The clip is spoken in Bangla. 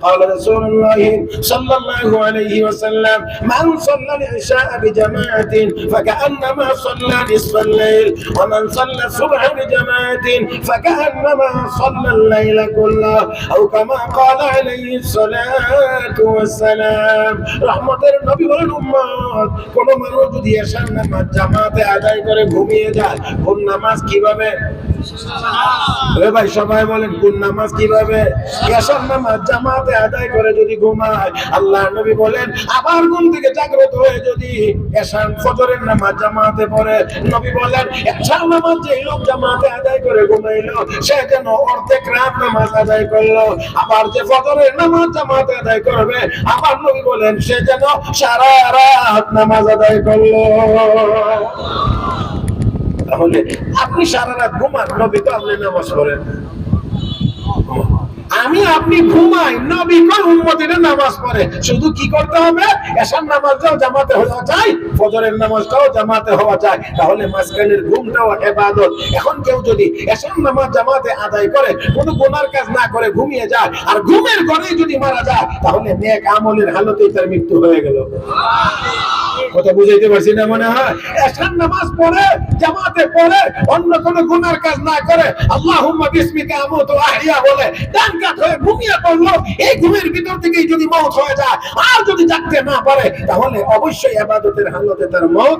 قال رسول الله صلى الله عليه وسلم من صلى العشاء بجماعة فكأنما صلى نصف الليل ومن صلى الصبح بجماعة فكأنما صلى الليل كله أو كما قال عليه الصلاة والسلام رحمة النبي والأمات কোন মানুষ যদি এশার নামাজ জামাতে আদায় করে ঘুমিয়ে যায় কোন নামাজ কিভাবে ভাই সবাই বলেন কোন নামাজ কিভাবে এশার নামাজ জামাতে আদায় করে যদি ঘুমায় আল্লাহর নবী বলেন আবার ঘুম থেকে জাগ্রত হয়ে যদি এশার ফজরের নামাজ জামাতে পড়ে নবী বলেন এশার নামাজ যে লোক জামাতে আদায় করে ঘুমাইলো সে যেন অর্ধেক রাত নামাজ আদায় করলো আবার যে ফজরের নামাজ জামাতে আদায় করবে আবার নবী বলেন সে যেন সারা রাত নামাজ আদায় করলো তাহলে আপনি সারা রাত ঘুমান নবী তো আপনি নামাজ পড়েন আমি আপনি ঘুমাই নবী কোন উম্মতের নামাজ পড়ে শুধু কি করতে হবে এশার নামাজটাও জামাতে হওয়া চাই ফজরের নামাজটাও জামাতে হওয়া চাই তাহলে মাঝখানের ঘুমটাও ইবাদত এখন কেউ যদি এশার নামাজ জামাতে আদায় করে কোনো গুনার কাজ না করে ঘুমিয়ে যায় আর ঘুমের ঘরেই যদি মারা যায় তাহলে নেক আমলের হালতেই তার মৃত্যু হয়ে গেল কথা বুঝাইতে পারছি না মনে হয় এশার নামাজ পড়ে জামাতে পড়ে অন্য কোনো গুনার কাজ না করে আল্লাহুম্মা বিসমিকা আমুতু আহইয়া বলে ডান কাত হয়ে ঘুমিয়ে পড়লো এই ঘুমের ভিতর থেকেই যদি মওত হয়ে যায় আর যদি জাগতে না পারে তাহলে অবশ্যই ইবাদতের হালতে তার মওত